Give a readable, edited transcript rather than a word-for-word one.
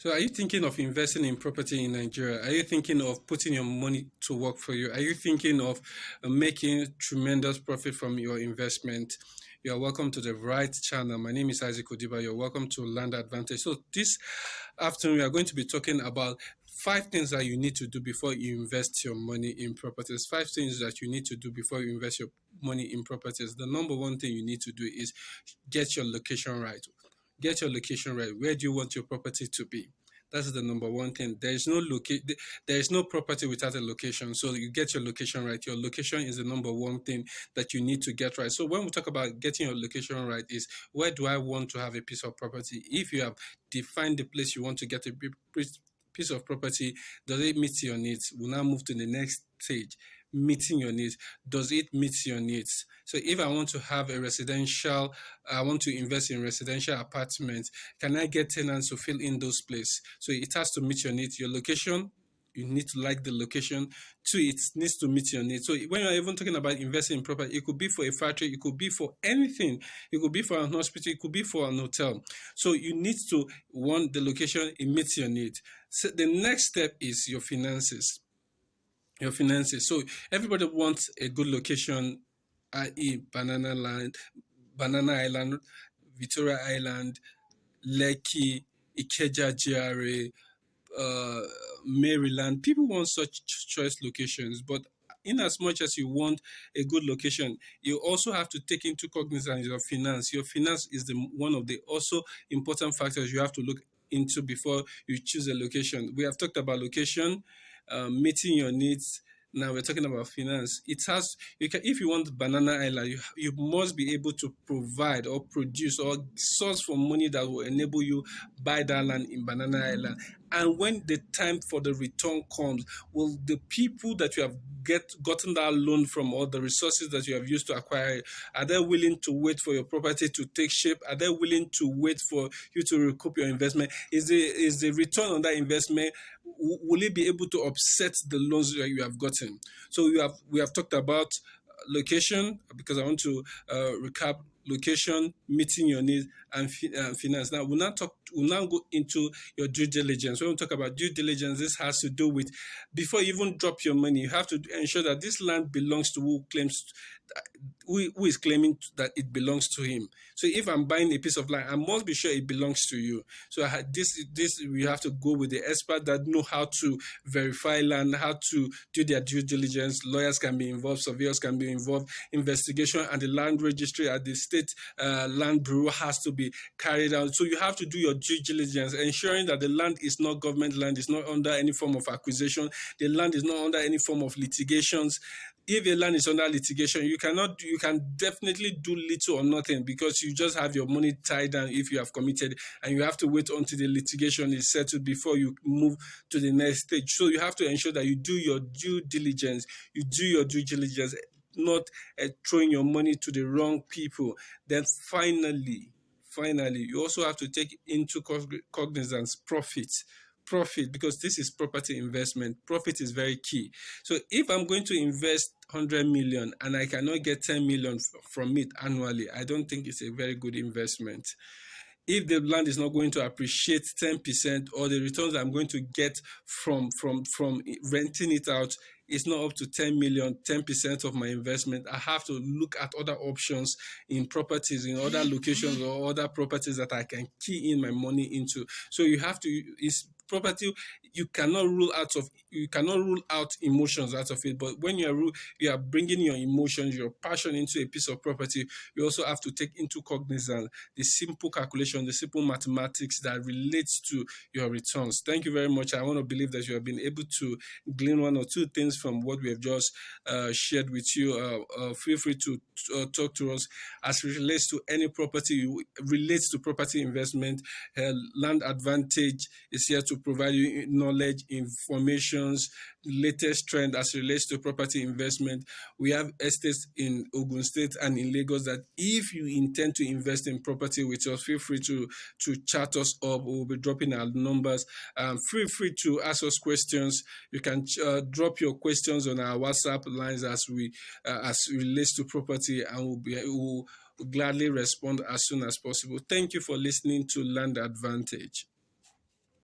So, are you thinking of investing in property in Nigeria? Are you thinking of putting your money to work for you? Are you thinking of making tremendous profit from your investment? You are welcome to the right channel. My name is Isaac Odiba. You're welcome to Land Advantage. So, this afternoon, we are going to be talking about 5 things that you need to do before you invest your money in properties. 5 things that you need to do before you invest your money in properties. The number one thing you need to do is get your location right. Get your location right. Where do you want your property to be? That's the number one thing. There is no property without a location. So you get your location right. Your location is the number one thing that you need to get right. So when we talk about getting your location right, is where do I want to have a piece of property? If you have defined the place you want to get a piece of property, does it meet your needs? We'll now move to the next stage. Meeting your needs. Does it meet your needs? So if I want to have a residential, I want to invest in residential apartments, can I get tenants to fill in those places? So it has to meet your needs. Your location, you need to like the location. Two, it needs to meet your needs. So when you're even talking about investing in property, it could be for a factory, it could be for anything. It could be for an hospital, it could be for an hotel. So you need to want the location, it meets your needs. So the next step is your finances. Your finances. So everybody wants a good location, i.e. Banana Island, Victoria Island, Lekki, Ikeja GRA, Maryland. People want such choice locations, but in as much as you want a good location, you also have to take into cognizance your finance. Your finance is one of the also important factors you have to look into before you choose a location. We have talked about location, meeting your needs. Now we're talking about finance. If you want Banana Island, you must be able to provide or produce or source for money that will enable you buy that land in Banana Island. And when the time for the return comes, will the people that you have gotten that loan from, or the resources that you have used to acquire it, are they willing to wait for your property to take shape? Are they willing to wait for you to recoup your investment? Is the return on that investment, will it be able to offset the loans that you have gotten? So we have talked about location, because I want to recap: location, meeting your needs, and finance. Now we'll now go into your due diligence. When we talk about due diligence, this has to do with, before you even drop your money, you have to ensure that this land belongs to who is claiming that it belongs to him. So if I'm buying a piece of land, I must be sure it belongs to you. So we have to go with the expert that know how to verify land, how to do their due diligence. Lawyers can be involved, surveyors can be involved, investigation and the land registry at the state land bureau has to be carried out. So you have to do your due diligence, ensuring that the land is not government land, is not under any form of acquisition, the land is not under any form of litigations. If a land is under litigation, you can definitely do little or nothing, because you just have your money tied down if you have committed, and you have to wait until the litigation is settled before you move to the next stage. So you have to ensure that you do your due diligence. Not throwing your money to the wrong people. Then finally, you also have to take into cognizance profit, because this is property investment. Profit is very key. So if I'm going to invest 100 million and I cannot get 10 million from it annually, I don't think it's a very good investment. If the land is not going to appreciate 10%, or the returns I'm going to get from renting it out is not up to 10 million, 10% of my investment, I have to look at other options in properties, in other locations, or other properties that I can key in my money into. So property, you cannot rule out emotions out of it. But when you are bringing your emotions, your passion into a piece of property, you also have to take into cognizance the simple calculation, the simple mathematics that relates to your returns. Thank you very much. I want to believe that you have been able to glean one or two things from what we have just shared with you. Feel free to talk to us as it relates to any property, relates to property investment. Land Advantage is here to provide you knowledge, informations, latest trend as it relates to property investment. We have estates in Ogun State and in Lagos that if you intend to invest in property with us, feel free to chat us up. We'll be dropping our numbers. Feel free to ask us questions. You can drop your questions on our WhatsApp lines as it relates to property, and we'll gladly respond as soon as possible. Thank you for listening to Land Advantage.